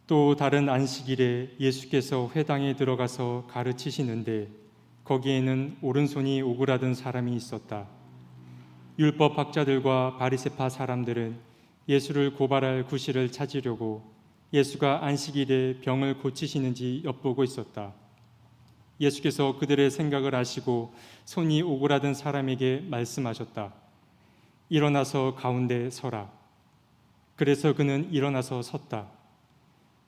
또 다른 안식일에 예수께서 회당에 들어가서 가르치시는데 거기에는 오른손이 오그라든 사람이 있었다. 율법 학자들과 바리새파 사람들은 예수를 고발할 구실을 찾으려고 예수가 안식일에 병을 고치시는지 엿보고 있었다. 예수께서 그들의 생각을 아시고 손이 오그라든 사람에게 말씀하셨다. 일어나서 가운데 서라. 그래서 그는 일어나서 섰다.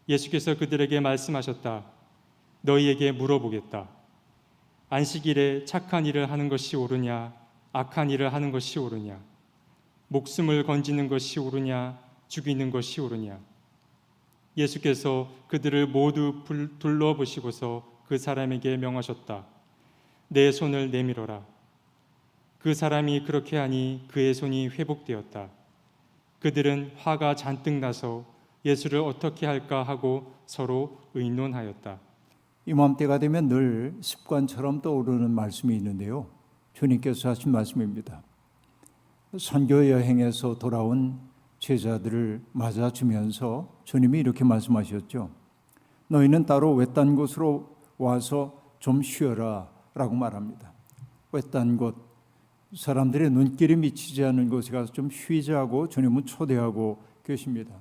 예수께서 그들에게 말씀하셨다. 너희에게 물어보겠다. 안식일에 착한 일을 하는 것이 옳으냐, 악한 일을 하는 것이 옳으냐? 목숨을 건지는 것이 옳으냐, 죽이는 것이 옳으냐? 예수께서 그들을 모두 둘러보시고서 그 사람에게 명하셨다. 내 손을 내밀어라. 그 사람이 그렇게 하니 그의 손이 회복되었다. 그들은 화가 잔뜩 나서 예수를 어떻게 할까 하고 서로 의논하였다. 이맘때가 되면 늘 습관처럼 떠오르는 말씀이 있는데요. 주님께서 하신 말씀입니다. 선교 여행에서 돌아온 제자들을 맞아주면서 주님이 이렇게 말씀하셨죠. 너희는 따로 외딴 곳으로 와서 좀 쉬어라 라고 말합니다. 외딴 곳, 사람들의 눈길이 미치지 않는 곳에 가서 좀 쉬자고 주님은 초대하고 계십니다.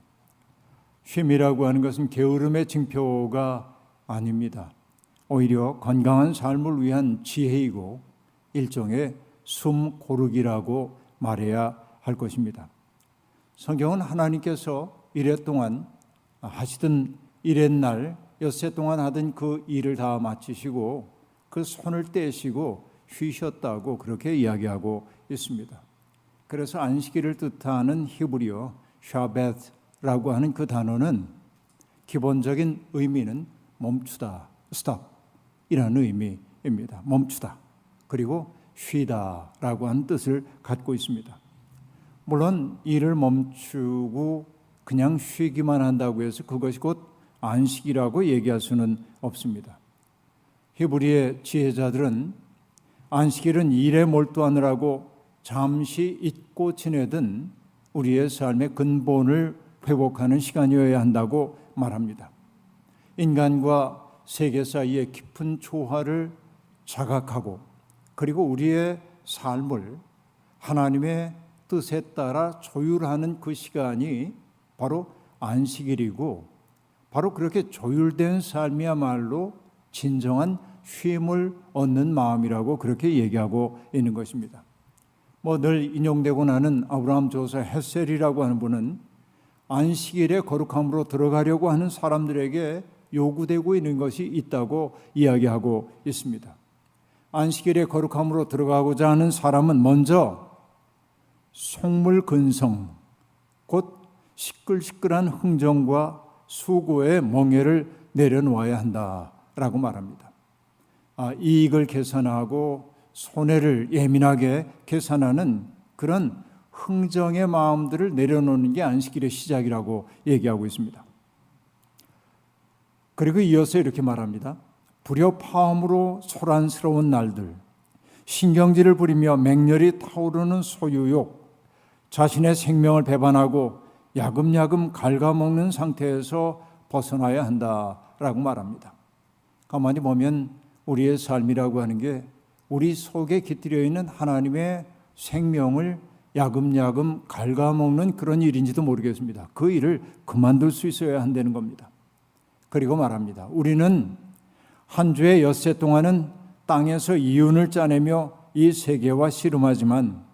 쉼이라고 하는 것은 게으름의 징표가 아닙니다. 오히려 건강한 삶을 위한 지혜이고 일종의 숨 고르기라고 말해야 할 것입니다. 성경은 하나님께서 이래 동안 하시던 이랬날 엿새 동안 하던 그 일을 다 마치시고 그 손을 떼시고 쉬셨다고 그렇게 이야기하고 있습니다. 그래서 안식일을 뜻하는 히브리어 샤벳라고 하는 그 단어는 기본적인 의미는 멈추다, stop이라는 의미입니다. 멈추다. 그리고 쉬다라고 하는 뜻을 갖고 있습니다. 물론 일을 멈추고 그냥 쉬기만 한다고 해서 그것이 곧 안식이라고 얘기할 수는 없습니다. 히브리의 지혜자들은 안식일은 일에 몰두하느라고 잠시 잊고 지내던 우리의 삶의 근본을 회복하는 시간이어야 한다고 말합니다. 인간과 세계 사이의 깊은 조화를 자각하고 그리고 우리의 삶을 하나님의 뜻에 따라 조율하는 그 시간이 바로 안식일이고 바로 그렇게 조율된 삶이야말로 진정한 쉼을 얻는 마음이라고 그렇게 얘기하고 있는 것입니다. 늘 인용되고 나는 아브라함 조사 헷셀이라고 하는 분은 안식일의 거룩함으로 들어가려고 하는 사람들에게 요구되고 있는 것이 있다고 이야기하고 있습니다. 안식일의 거룩함으로 들어가고자 하는 사람은 먼저 속물근성, 곧 시끌시끌한 흥정과 수고의 멍에를 내려놓아야 한다라고 말합니다. 이익을 계산하고 손해를 예민하게 계산하는 그런 흥정의 마음들을 내려놓는 게 안식일의 시작이라고 얘기하고 있습니다. 그리고 이어서 이렇게 말합니다. 불협화음으로 소란스러운 날들, 신경질을 부리며 맹렬히 타오르는 소유욕, 자신의 생명을 배반하고 야금야금 갉아먹는 상태에서 벗어나야 한다라고 말합니다. 가만히 보면 우리의 삶이라고 하는 게 우리 속에 깃들여 있는 하나님의 생명을 야금야금 갉아먹는 그런 일인지도 모르겠습니다. 그 일을 그만둘 수 있어야 한다는 겁니다. 그리고 말합니다. 우리는 한 주의 엿새 동안은 땅에서 이윤을 짜내며 이 세계와 씨름하지만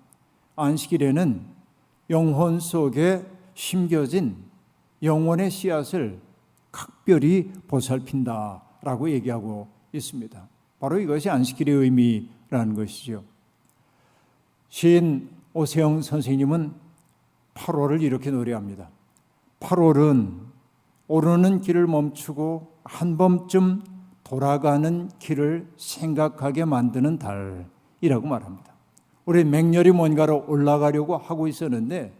안식일에는 영혼 속에 심겨진 영혼의 씨앗을 각별히 보살핀다라고 얘기하고 있습니다. 바로 이것이 안식일의 의미라는 것이죠. 시인 오세영 선생님은 8월을 이렇게 노래합니다. 8월은 오르는 길을 멈추고 한 번쯤 돌아가는 길을 생각하게 만드는 달이라고 말합니다. 우리 맹렬히 뭔가로 올라가려고 하고 있었는데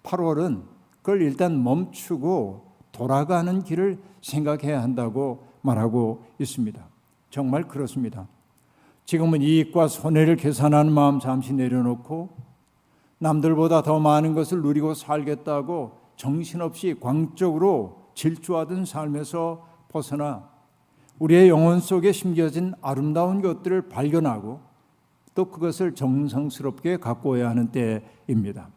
8월은 그걸 일단 멈추고 돌아가는 길을 생각해야 한다고 말하고 있습니다. 정말 그렇습니다. 지금은 이익과 손해를 계산하는 마음 잠시 내려놓고 남들보다 더 많은 것을 누리고 살겠다고 정신없이 광적으로 질주하던 삶에서 벗어나 우리의 영혼 속에 심겨진 아름다운 것들을 발견하고 또 그것을 정성스럽게 가꾸어야 하는 때입니다.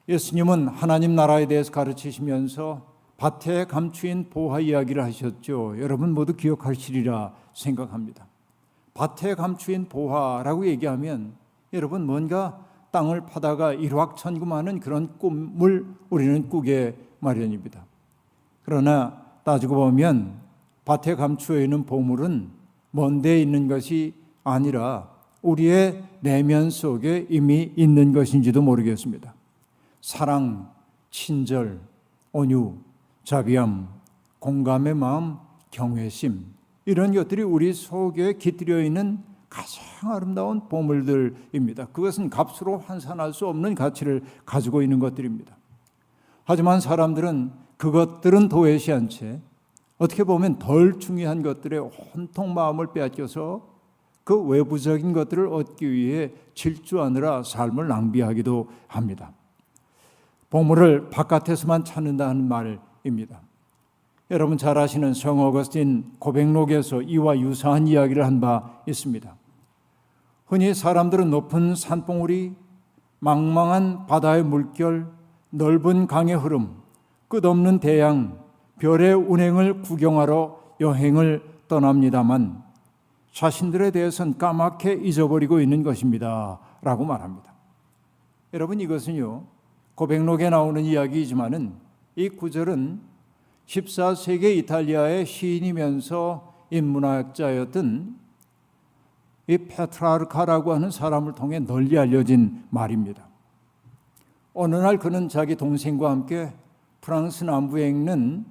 예수님은 하나님 나라에 대해서 가르치시면서 밭에 감추인 보화 이야기를 하셨죠. 여러분 모두 기억하시리라 생각합니다. 밭에 감추인 보화라고 얘기하면 여러분 뭔가 땅을 파다가 일확천금하는 그런 꿈을 우리는 꾸게 마련입니다. 그러나 따지고 보면 밭에 감추어 있는 보물은 먼 데에 있는 것이 아니라 우리의 내면 속에 이미 있는 것인지도 모르겠습니다. 사랑, 친절, 온유, 자비함, 공감의 마음, 경외심, 이런 것들이 우리 속에 깃들여 있는 가장 아름다운 보물들입니다. 그것은 값으로 환산할 수 없는 가치를 가지고 있는 것들입니다. 하지만 사람들은 그것들은 도외시한 채 어떻게 보면 덜 중요한 것들에 온통 마음을 빼앗겨서 그 외부적인 것들을 얻기 위해 질주하느라 삶을 낭비하기도 합니다. 보물을 바깥에서만 찾는다는 말입니다. 여러분 잘 아시는 성 어거스틴 고백록에서 이와 유사한 이야기를 한 바 있습니다. 흔히 사람들은 높은 산봉우리, 망망한 바다의 물결, 넓은 강의 흐름, 끝없는 대양, 별의 운행을 구경하러 여행을 떠납니다만 자신들에 대해서는 까맣게 잊어버리고 있는 것입니다 라고 말합니다. 여러분 이것은요 고백록에 나오는 이야기이지만은 이 구절은 14세기 이탈리아의 시인이면서 인문학자였던 이 페트라르카라고 하는 사람을 통해 널리 알려진 말입니다. 어느 날 그는 자기 동생과 함께 프랑스 남부에 있는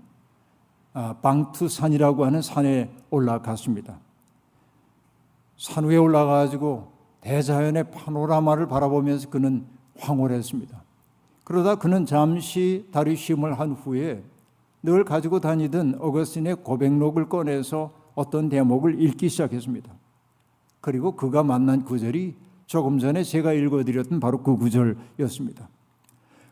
방투산이라고 하는 산에 올라갔습니다. 산 위에 올라가가지고 대자연의 파노라마를 바라보면서 그는 황홀했습니다. 그러다 그는 잠시 다리 쉼을 한 후에 늘 가지고 다니던 어거스틴의 고백록을 꺼내서 어떤 대목을 읽기 시작했습니다. 그리고 그가 만난 구절이 조금 전에 제가 읽어드렸던 바로 그 구절이었습니다.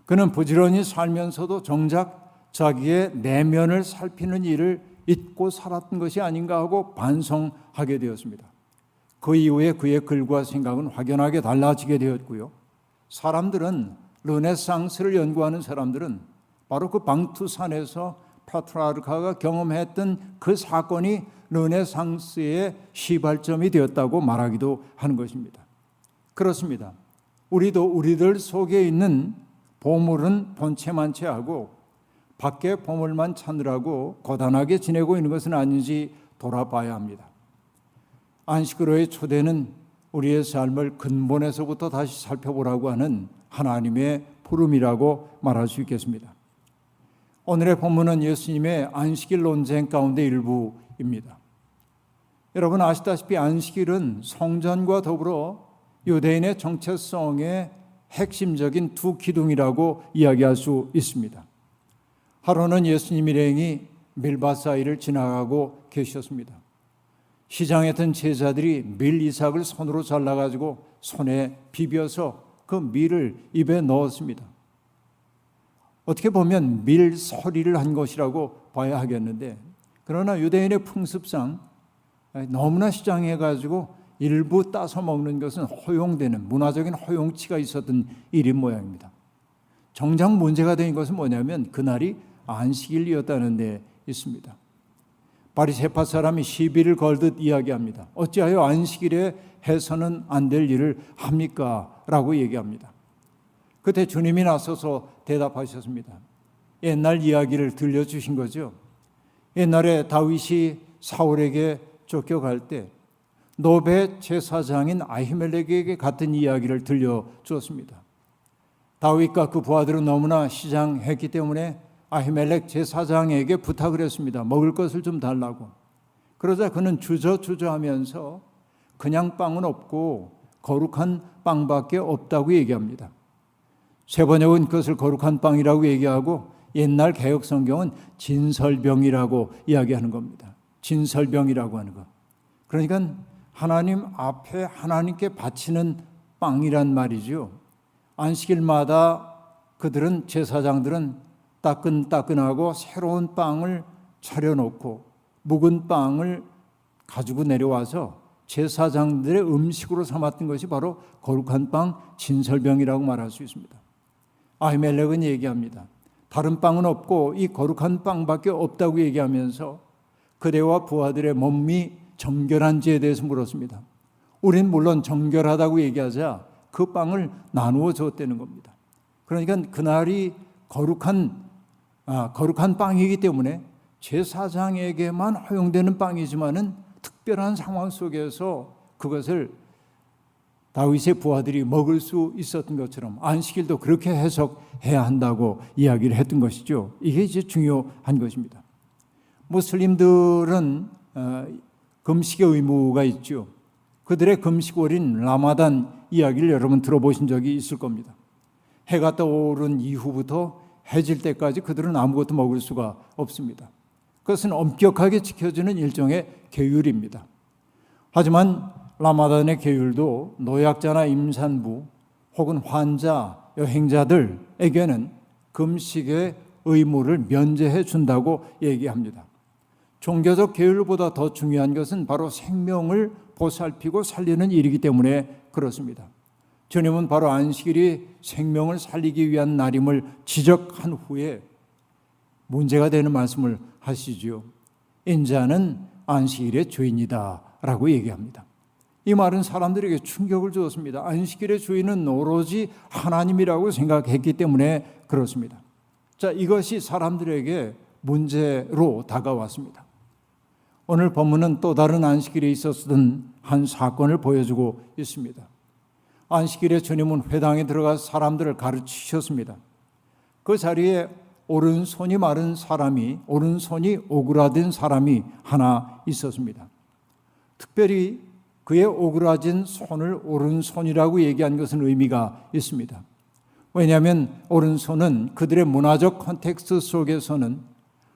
그는 부지런히 살면서도 정작 자기의 내면을 살피는 일을 잊고 살았던 것이 아닌가 하고 반성하게 되었습니다. 그 이후에 그의 글과 생각은 확연하게 달라지게 되었고요. 사람들은 르네상스를 연구하는 사람들은 바로 그 방투산에서 페트라르카가 경험했던 그 사건이 르네상스의 시발점이 되었다고 말하기도 하는 것입니다. 그렇습니다. 우리도 우리들 속에 있는 보물은 본체만체하고 밖의 보물만 찾느라고 고단하게 지내고 있는 것은 아닌지 돌아봐야 합니다. 안식으로의 초대는 우리의 삶을 근본에서부터 다시 살펴보라고 하는 하나님의 부름이라고 말할 수 있겠습니다. 오늘의 본문은 예수님의 안식일 논쟁 가운데 일부입니다. 여러분 아시다시피 안식일은 성전과 더불어 유대인의 정체성의 핵심적인 두 기둥이라고 이야기할 수 있습니다. 하루는 예수님 일행이 밀밭 사이를 지나가고 계셨습니다. 시장에 있던 제자들이 밀 이삭을 손으로 잘라가지고 손에 비벼서 그 밀을 입에 넣었습니다. 어떻게 보면 밀서리를 한 것이라고 봐야 하겠는데, 그러나 유대인의 풍습상 너무나 시장에 가지고 일부 따서 먹는 것은 허용되는 문화적인 허용치가 있었던 일인 모양입니다. 정작 문제가 된 것은 뭐냐면 그날이 안식일이었다는 데 있습니다. 바리새파 사람이 시비를 걸듯 이야기합니다. 어찌하여 안식일에 해서는 안 될 일을 합니까? 라고 얘기합니다. 그때 주님이 나서서 대답하셨습니다. 옛날 이야기를 들려주신 거죠. 옛날에 다윗이 사울에게 쫓겨갈 때 노베 제사장인 아히멜렉에게 같은 이야기를 들려주었습니다. 다윗과 그 부하들은 너무나 시장했기 때문에 아히멜렉 제사장에게 부탁을 했습니다. 먹을 것을 좀 달라고. 그러자 그는 주저하면서 그냥 빵은 없고 거룩한 빵밖에 없다고 얘기합니다. 세번역은 그것을 거룩한 빵이라고 얘기하고 옛날 개혁 성경은 진설병이라고 이야기하는 겁니다. 진설병이라고 하는 것. 그러니까 하나님 앞에 하나님께 바치는 빵이란 말이죠. 안식일마다 그들은 제사장들은 따끈따끈하고 새로운 빵을 차려놓고 묵은 빵을 가지고 내려와서 제사장들의 음식으로 삼았던 것이 바로 거룩한 빵 진설병이라고 말할 수 있습니다. 아히멜렉은 얘기합니다. 다른 빵은 없고 이 거룩한 빵밖에 없다고 얘기하면서 그대와 부하들의 몸이 정결한지에 대해서 물었습니다. 우린 물론 정결하다고 얘기하자 그 빵을 나누어 줬다는 겁니다. 그러니까 그날이 거룩한 빵이기 때문에 제사장에게만 허용되는 빵이지만은 특별한 상황 속에서 그것을 다윗의 부하들이 먹을 수 있었던 것처럼 안식일도 그렇게 해석해야 한다고 이야기를 했던 것이죠. 이게 이제 중요한 것입니다. 무슬림들은 금식의 의무가 있죠. 그들의 금식월인 라마단 이야기를 여러분 들어보신 적이 있을 겁니다. 해가 떠오른 이후부터 해질 때까지 그들은 아무것도 먹을 수가 없습니다. 그것은 엄격하게 지켜지는 일종의 계율입니다. 하지만 라마단의 계율도 노약자나 임산부 혹은 환자, 여행자들에게는 금식의 의무를 면제해 준다고 얘기합니다. 종교적 계율보다 더 중요한 것은 바로 생명을 보살피고 살리는 일이기 때문에 그렇습니다. 주님은 바로 안식일이 생명을 살리기 위한 날임을 지적한 후에 문제가 되는 말씀을 하시지요. 인자는 안식일의 주인이다 라고 얘기합니다. 이 말은 사람들에게 충격을 주었습니다. 안식일의 주인은 오로지 하나님이라고 생각했기 때문에 그렇습니다. 자, 이것이 사람들에게 문제로 다가왔습니다. 오늘 본문은 또 다른 안식일에 있었던 한 사건을 보여주고 있습니다. 안식일에 주님은 회당에 들어가서 사람들을 가르치셨습니다. 그 자리에 오른손이 마른 사람이, 오른손이 오그라든 사람이 하나 있었습니다. 특별히 그의 오그라진 손을 오른손이라고 얘기한 것은 의미가 있습니다. 왜냐하면 오른손은 그들의 문화적 컨텍스트 속에서는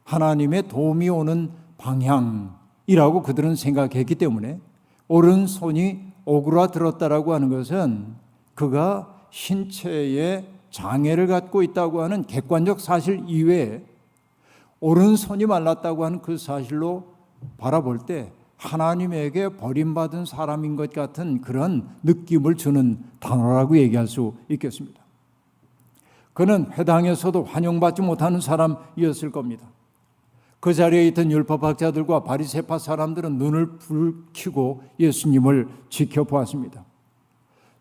하나님의 도움이 오는 방향이라고 그들은 생각했기 때문에 오른손이 오그라들었다라고 하는 것은 그가 신체에 장애를 갖고 있다고 하는 객관적 사실 이외에 오른손이 말랐다고 하는 그 사실로 바라볼 때 하나님에게 버림받은 사람인 것 같은 그런 느낌을 주는 단어라고 얘기할 수 있겠습니다. 그는 회당에서도 환영받지 못하는 사람이었을 겁니다. 그 자리에 있던 율법학자들과 바리새파 사람들은 눈을 붉히고 예수님을 지켜보았습니다.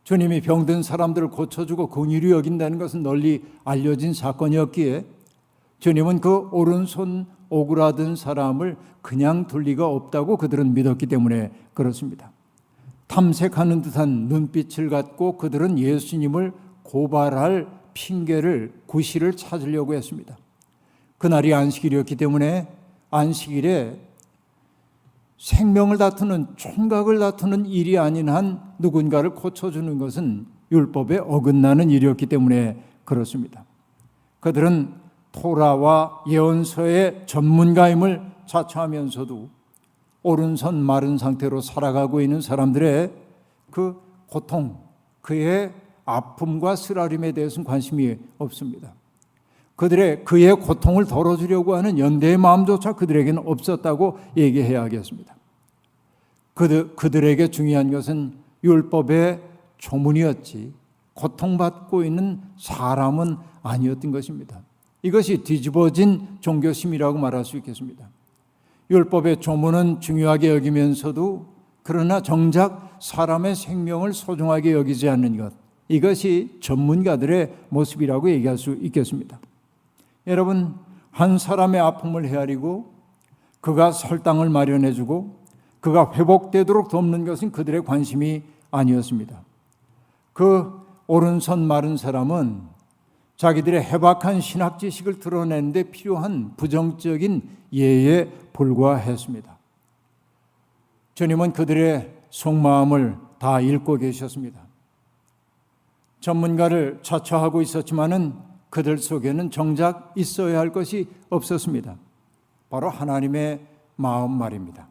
주님이 병든 사람들을 고쳐주고 긍휼히 여긴다는 것은 널리 알려진 사건이었기에 주님은 그 오른손 오그라든 사람을 그냥 둘 리가 없다고 그들은 믿었기 때문에 그렇습니다. 탐색하는 듯한 눈빛을 갖고 그들은 예수님을 고발할 핑계를, 구실을 찾으려고 했습니다. 그날이 안식일이었기 때문에 안식일에 생명을 다투는, 촌각을 다투는 일이 아닌 한 누군가를 고쳐주는 것은 율법에 어긋나는 일이었기 때문에 그렇습니다. 그들은 토라와 예언서의 전문가임을 자처하면서도 오른손 마른 상태로 살아가고 있는 사람들의 그 고통, 그의 아픔과 쓰라림에 대해서는 관심이 없습니다. 그의 고통을 덜어주려고 하는 연대의 마음조차 그들에게는 없었다고 얘기해야겠습니다. 그들에게 중요한 것은 율법의 조문이었지 고통받고 있는 사람은 아니었던 것입니다. 이것이 뒤집어진 종교심이라고 말할 수 있겠습니다. 율법의 조문은 중요하게 여기면서도 그러나 정작 사람의 생명을 소중하게 여기지 않는 것, 이것이 전문가들의 모습이라고 얘기할 수 있겠습니다. 여러분, 한 사람의 아픔을 헤아리고 그가 설당을 마련해주고 그가 회복되도록 돕는 것은 그들의 관심이 아니었습니다. 그 오른손 마른 사람은 자기들의 해박한 신학 지식을 드러내는 데 필요한 부정적인 예에 불과했습니다. 주님은 그들의 속마음을 다 읽고 계셨습니다. 전문가를 자처하고 있었지만은 그들 속에는 정작 있어야 할 것이 없었습니다. 바로 하나님의 마음 말입니다.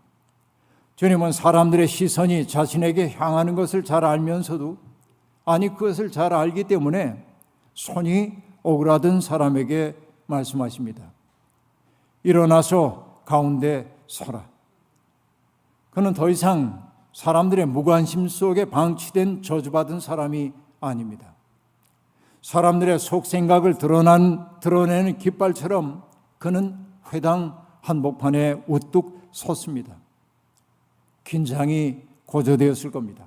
주님은 사람들의 시선이 자신에게 향하는 것을 잘 알면서도 그것을 잘 알기 때문에 손이 오그라든 사람에게 말씀하십니다. 일어나서 가운데 서라. 그는 더 이상 사람들의 무관심 속에 방치된 저주받은 사람이 아닙니다. 사람들의 속생각을 드러내는 깃발처럼 그는 회당 한복판에 우뚝 섰습니다. 긴장이 고조되었을 겁니다.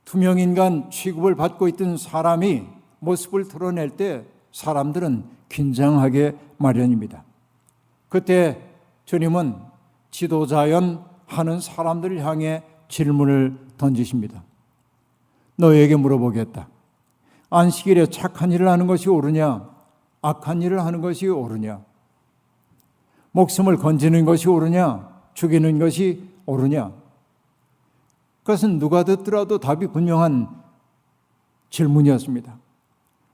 투명인간 취급을 받고 있던 사람이 모습을 드러낼 때 사람들은 긴장하게 마련입니다. 그때 주님은 지도자연 하는 사람들을 향해 질문을 던지십니다. 너희에게 물어보겠다. 안식일에 착한 일을 하는 것이 옳으냐? 악한 일을 하는 것이 옳으냐? 목숨을 건지는 것이 옳으냐? 죽이는 것이 옳으냐? 그것은 누가 듣더라도 답이 분명한 질문이었습니다.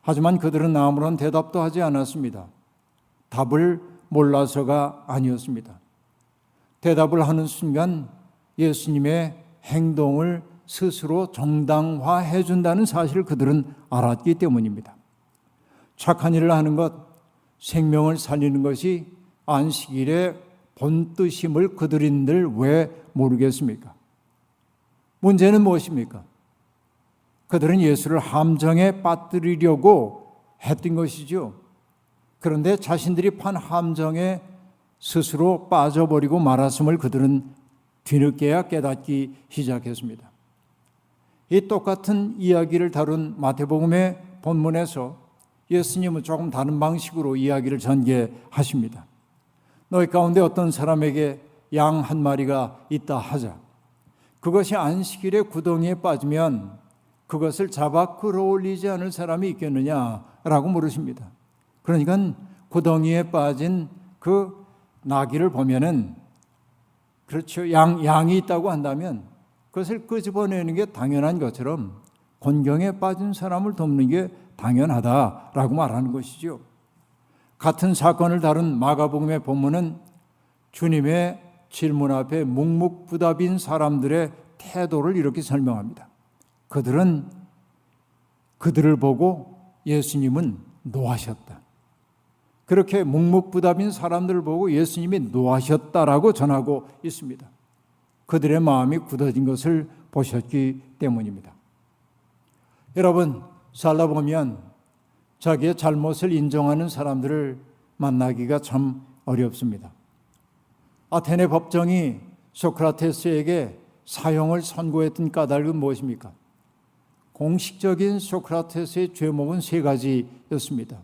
하지만 그들은 아무런 대답도 하지 않았습니다. 답을 몰라서가 아니었습니다. 대답을 하는 순간 예수님의 행동을 스스로 정당화해 준다는 사실을 그들은 알았기 때문입니다. 착한 일을 하는 것, 생명을 살리는 것이 안식일의 본뜻임을 그들인들 왜 모르겠습니까? 문제는 무엇입니까? 그들은 예수를 함정에 빠뜨리려고 했던 것이죠. 그런데 자신들이 판 함정에 스스로 빠져버리고 말았음을 그들은 뒤늦게야 깨닫기 시작했습니다. 이 똑같은 이야기를 다룬 마태복음의 본문에서 예수님은 조금 다른 방식으로 이야기를 전개하십니다. 너희 가운데 어떤 사람에게 양 한 마리가 있다 하자. 그것이 안식일에 구덩이에 빠지면 그것을 잡아 끌어올리지 않을 사람이 있겠느냐라고 물으십니다. 그러니까 구덩이에 빠진 그 나귀를 보면은 그렇죠. 양이 있다고 한다면 그것을 끄집어내는 게 당연한 것처럼 곤경에 빠진 사람을 돕는 게 당연하다라고 말하는 것이죠. 같은 사건을 다룬 마가복음의 본문은 주님의 질문 앞에 묵묵부답인 사람들의 태도를 이렇게 설명합니다. 그들을 보고 예수님은 노하셨다. 그렇게 묵묵부답인 사람들을 보고 예수님이 노하셨다라고 전하고 있습니다. 그들의 마음이 굳어진 것을 보셨기 때문입니다. 여러분, 살다 보면 자기의 잘못을 인정하는 사람들을 만나기가 참 어렵습니다. 아테네 법정이 소크라테스에게 사형을 선고했던 까닭은 무엇입니까? 공식적인 소크라테스의 죄목은 세 가지였습니다.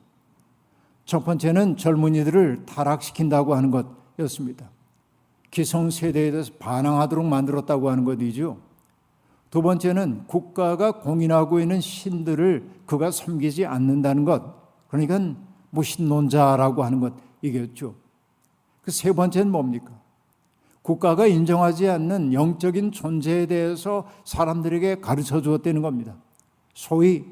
첫 번째는 젊은이들을 타락시킨다고 하는 것이었습니다. 기성세대에 대해서 반항하도록 만들었다고 하는 것이죠. 두 번째는 국가가 공인하고 있는 신들을 그가 섬기지 않는다는 것, 그러니까 무신론자라고 하는 것이겠죠. 그 세 번째는 뭡니까? 국가가 인정하지 않는 영적인 존재에 대해서 사람들에게 가르쳐 주었다는 겁니다. 소위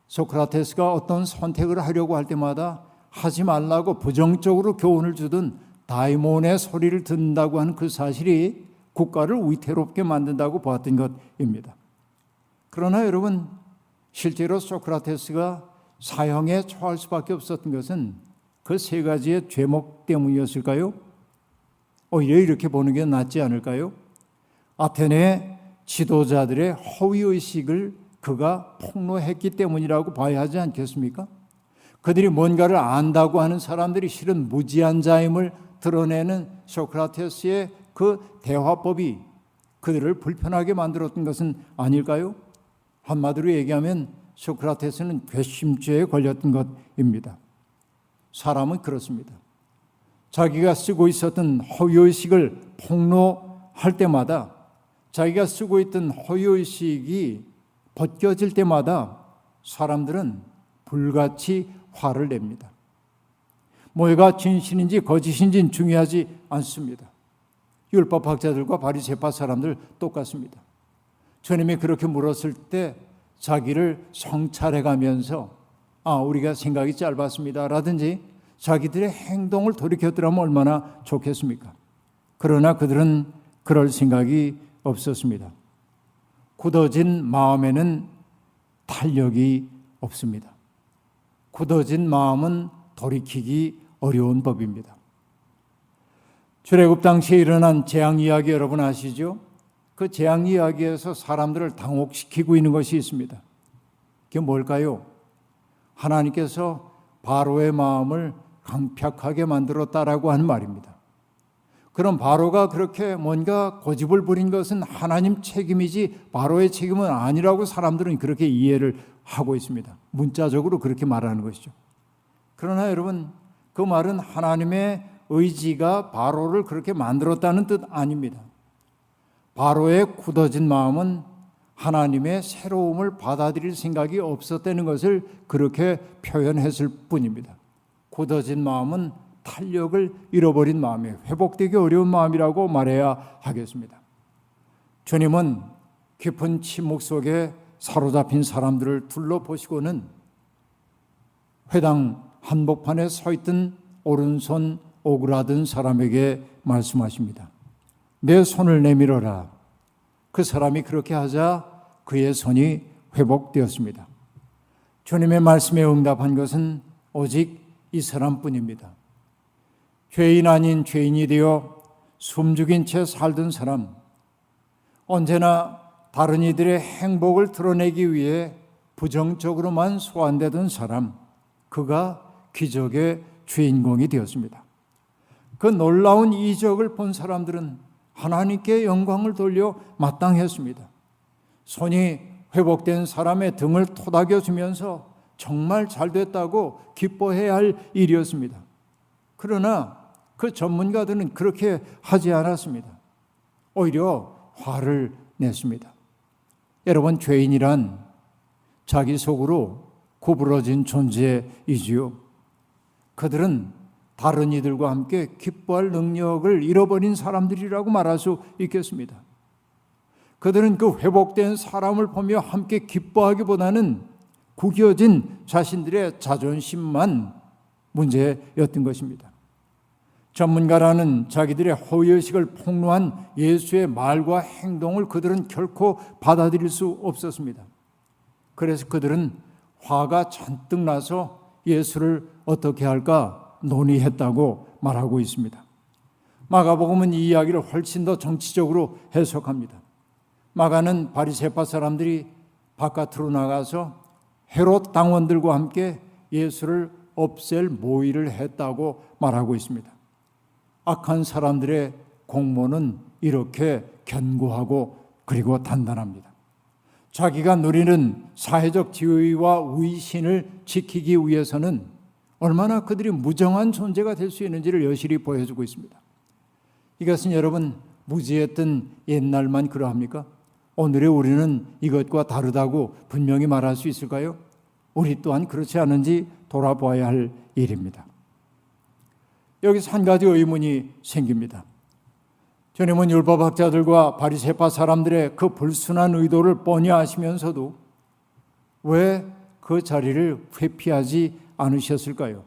소크라테스가 어떤 선택을 하려고 할 때마다 하지 말라고 부정적으로 교훈을 주던 다이몬의 소리를 듣는다고 하는 그 사실이 국가를 위태롭게 만든다고 보았던 것입니다. 그러나 여러분, 실제로 소크라테스가 사형에 처할 수밖에 없었던 것은 그 세 가지의 죄목 때문이었을까요? 오히려 이렇게 보는 게 낫지 않을까요? 아테네 지도자들의 허위의식을 그가 폭로했기 때문이라고 봐야 하지 않겠습니까? 그들이 뭔가를 안다고 하는 사람들이 실은 무지한 자임을 드러내는 소크라테스의 그 대화법이 그들을 불편하게 만들었던 것은 아닐까요? 한마디로 얘기하면 소크라테스는 괘씸죄에 걸렸던 것입니다. 사람은 그렇습니다. 자기가 쓰고 있었던 허위의식을 폭로할 때마다, 자기가 쓰고 있던 허위의식이 벗겨질 때마다 사람들은 불같이 화를 냅니다. 뭐가 진실인지 거짓인지는 중요하지 않습니다. 율법학자들과 바리새파 사람들 똑같습니다. 주님이 그렇게 물었을 때 자기를 성찰해가면서 우리가 생각이 짧았습니다 라든지 자기들의 행동을 돌이켰더라면 얼마나 좋겠습니까? 그러나 그들은 그럴 생각이 없었습니다. 굳어진 마음에는 탄력이 없습니다. 굳어진 마음은 돌이키기 어려운 법입니다. 출애굽 당시에 일어난 재앙 이야기 여러분 아시죠? 그 재앙 이야기에서 사람들을 당혹시키고 있는 것이 있습니다. 그게 뭘까요? 하나님께서 바로의 마음을 강팍하게 만들었다라고 하는 말입니다. 그럼 바로가 그렇게 뭔가 고집을 부린 것은 하나님 책임이지 바로의 책임은 아니라고 사람들은 그렇게 이해를 하고 있습니다. 문자적으로 그렇게 말하는 것이죠. 그러나 여러분, 그 말은 하나님의 의지가 바로를 그렇게 만들었다는 뜻 아닙니다. 바로의 굳어진 마음은 하나님의 새로움을 받아들일 생각이 없었다는 것을 그렇게 표현했을 뿐입니다. 굳어진 마음은 탄력을 잃어버린 마음이에요. 회복되기 어려운 마음이라고 말해야 하겠습니다. 주님은 깊은 침묵 속에 사로잡힌 사람들을 둘러보시고는 회당 한복판에 서 있던 오른손 오그라든 사람에게 말씀하십니다. 내 손을 내밀어라. 그 사람이 그렇게 하자 그의 손이 회복되었습니다. 주님의 말씀에 응답한 것은 오직 이 사람뿐입니다. 죄인 아닌 죄인이 되어 숨죽인 채 살던 사람, 언제나 다른 이들의 행복을 드러내기 위해 부정적으로만 소환되던 사람, 그가 기적의 주인공이 되었습니다. 그 놀라운 이적을 본 사람들은 하나님께 영광을 돌려 마땅했습니다. 손이 회복된 사람의 등을 토닥여주면서 정말 잘됐다고 기뻐해야 할 일이었습니다. 그러나 그 전문가들은 그렇게 하지 않았습니다. 오히려 화를 냈습니다. 여러분, 죄인이란 자기 속으로 구부러진 존재이지요. 그들은 다른 이들과 함께 기뻐할 능력을 잃어버린 사람들이라고 말할 수 있겠습니다. 그들은 그 회복된 사람을 보며 함께 기뻐하기보다는 구겨진 자신들의 자존심만 문제였던 것입니다. 전문가라는 자기들의 호의의식을 폭로한 예수의 말과 행동을 그들은 결코 받아들일 수 없었습니다. 그래서 그들은 화가 잔뜩 나서 예수를 어떻게 할까 논의했다고 말하고 있습니다. 마가복음은 이 이야기를 훨씬 더 정치적으로 해석합니다. 마가는 바리새파 사람들이 바깥으로 나가서 헤롯 당원들과 함께 예수를 없앨 모의를 했다고 말하고 있습니다. 악한 사람들의 공모는 이렇게 견고하고 그리고 단단합니다. 자기가 누리는 사회적 지위와 위신을 지키기 위해서는 얼마나 그들이 무정한 존재가 될 수 있는지를 여실히 보여주고 있습니다. 이것은 여러분 무지했던 옛날만 그러합니까? 오늘의 우리는 이것과 다르다고 분명히 말할 수 있을까요? 우리 또한 그렇지 않은지 돌아봐야 할 일입니다. 여기서 한 가지 의문이 생깁니다. 주님은 율법학자들과 바리새파 사람들의 그 불순한 의도를 뻔히 아시면서도 왜 그 자리를 회피하지 않으셨을까요?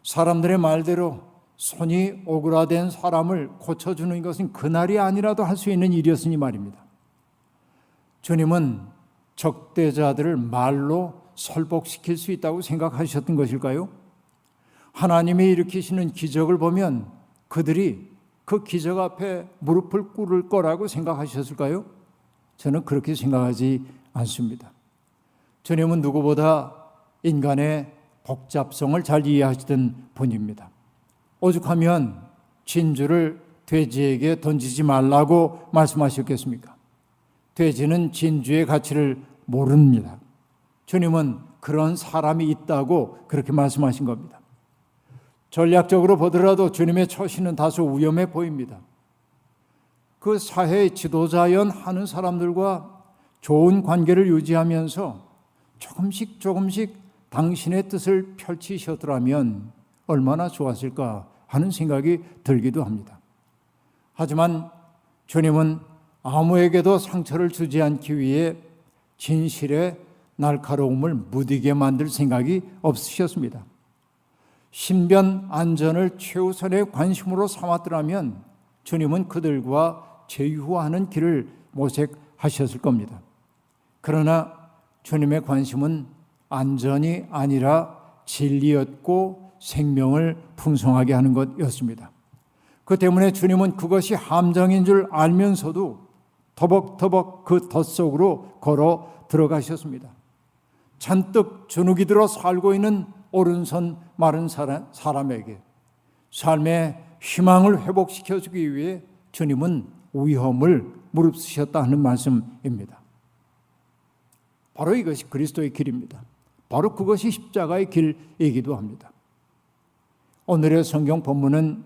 사람들의 말대로 손이 오그라든 사람을 고쳐주는 것은 그날이 아니라도 할 수 있는 일이었으니 말입니다. 주님은 적대자들을 말로 설복시킬 수 있다고 생각하셨던 것일까요? 하나님이 일으키시는 기적을 보면 그들이 그 기적 앞에 무릎을 꿇을 거라고 생각하셨을까요? 저는 그렇게 생각하지 않습니다. 주님은 누구보다 인간의 복잡성을 잘 이해하시던 분입니다. 오죽하면 진주를 돼지에게 던지지 말라고 말씀하셨겠습니까? 돼지는 진주의 가치를 모릅니다. 주님은 그런 사람이 있다고 그렇게 말씀하신 겁니다. 전략적으로 보더라도 주님의 처신은 다소 위험해 보입니다. 그 사회의 지도자연 하는 사람들과 좋은 관계를 유지하면서 조금씩 당신의 뜻을 펼치셨더라면 얼마나 좋았을까 하는 생각이 들기도 합니다. 하지만 주님은 아무에게도 상처를 주지 않기 위해 진실의 날카로움을 무디게 만들 생각이 없으셨습니다. 신변 안전을 최우선의 관심으로 삼았더라면 주님은 그들과 제휴하는 길을 모색하셨을 겁니다. 그러나 주님의 관심은 안전이 아니라 진리였고 생명을 풍성하게 하는 것이었습니다. 그 때문에 주님은 그것이 함정인 줄 알면서도 터벅터벅 그 덫 속으로 걸어 들어가셨습니다. 잔뜩 주눅이 들어 살고 있는 오른손 마른 사람에게 삶의 희망을 회복시켜주기 위해 주님은 위험을 무릅쓰셨다 하는 말씀입니다. 바로 이것이 그리스도의 길입니다. 바로 그것이 십자가의 길이기도 합니다. 오늘의 성경 본문은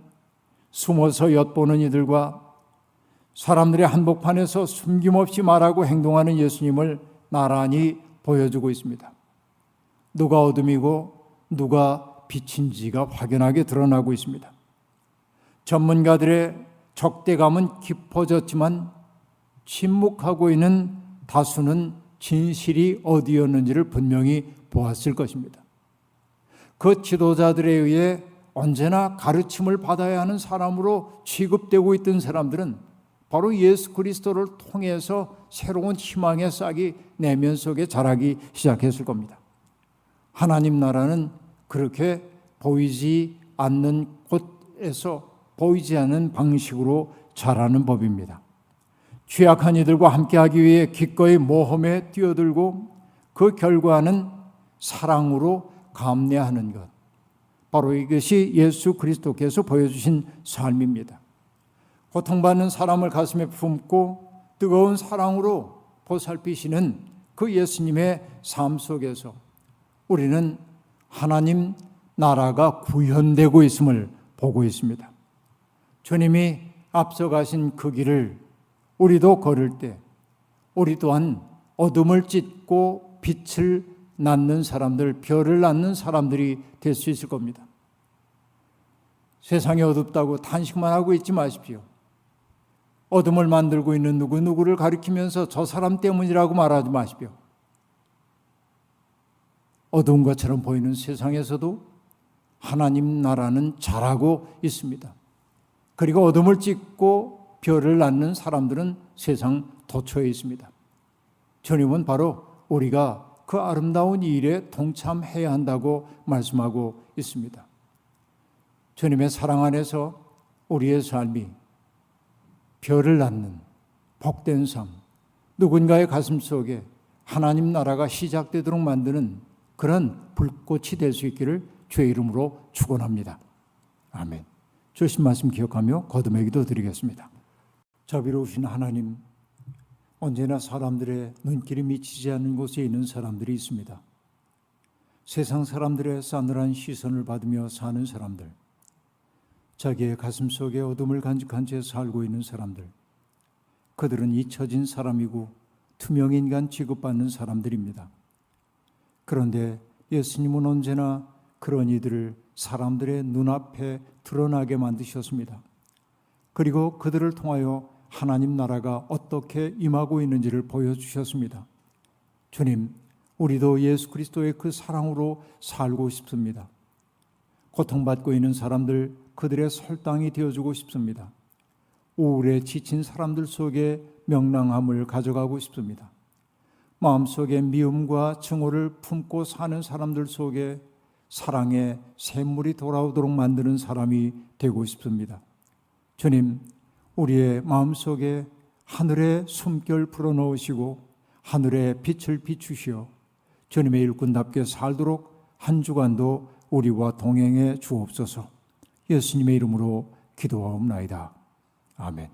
숨어서 엿보는 이들과 사람들의 한복판에서 숨김없이 말하고 행동하는 예수님을 나란히 보여주고 있습니다. 누가 어둠이고 누가 빛인지가 확연하게 드러나고 있습니다. 전문가들의 적대감은 깊어졌지만 침묵하고 있는 다수는 진실이 어디였는지를 분명히 보았을 것입니다. 그 지도자들에 의해 언제나 가르침을 받아야 하는 사람으로 취급되고 있던 사람들은 바로 예수 그리스도를 통해서 새로운 희망의 싹이 내면 속에 자라기 시작했을 겁니다. 하나님 나라는 그렇게 보이지 않는 곳에서 보이지 않는 방식으로 자라는 법입니다. 취약한 이들과 함께하기 위해 기꺼이 모험에 뛰어들고 그 결과는 사랑으로 감내하는 것. 바로 이것이 예수 그리스도께서 보여주신 삶입니다. 고통받는 사람을 가슴에 품고 뜨거운 사랑으로 보살피시는 그 예수님의 삶 속에서 우리는 하나님 나라가 구현되고 있음을 보고 있습니다. 주님이 앞서가신 그 길을 우리도 걸을 때 우리 또한 어둠을 찢고 빛을 낳는 사람들, 별을 낳는 사람들이 될 수 있을 겁니다. 세상이 어둡다고 탄식만 하고 있지 마십시오. 어둠을 만들고 있는 누구누구를 가리키면서 저 사람 때문이라고 말하지 마십시오. 어두운 것처럼 보이는 세상에서도 하나님 나라는 자라고 있습니다. 그리고 어둠을 찢고 별을 낳는 사람들은 세상 도처에 있습니다. 주님은 바로 우리가 그 아름다운 일에 동참해야 한다고 말씀하고 있습니다. 주님의 사랑 안에서 우리의 삶이 별을 낳는 복된 삶, 누군가의 가슴 속에 하나님 나라가 시작되도록 만드는 그런 불꽃이 될 수 있기를 주의 이름으로 축원합니다. 아멘. 주신 말씀 기억하며 거듭의 기도 드리겠습니다. 자비로우신 하나님, 언제나 사람들의 눈길이 미치지 않는 곳에 있는 사람들이 있습니다. 세상 사람들의 싸늘한 시선을 받으며 사는 사람들, 자기의 가슴 속에 어둠을 간직한 채 살고 있는 사람들, 그들은 잊혀진 사람이고 투명인간 취급받는 사람들입니다. 그런데 예수님은 언제나 그런 이들을 사람들의 눈앞에 드러나게 만드셨습니다. 그리고 그들을 통하여 하나님 나라가 어떻게 임하고 있는지를 보여주셨습니다. 주님, 우리도 예수 그리스도의 그 사랑으로 살고 싶습니다. 고통받고 있는 사람들, 그들의 설당이 되어주고 싶습니다. 우울에 지친 사람들 속에 명랑함을 가져가고 싶습니다. 마음속에 미움과 증오를 품고 사는 사람들 속에 사랑의 샘물이 돌아오도록 만드는 사람이 되고 싶습니다. 주님, 우리의 마음속에 하늘의 숨결 불어넣으시고 하늘의 빛을 비추시어 주님의 일꾼답게 살도록 한 주간도 우리와 동행해 주옵소서. 예수님의 이름으로 기도하옵나이다. 아멘.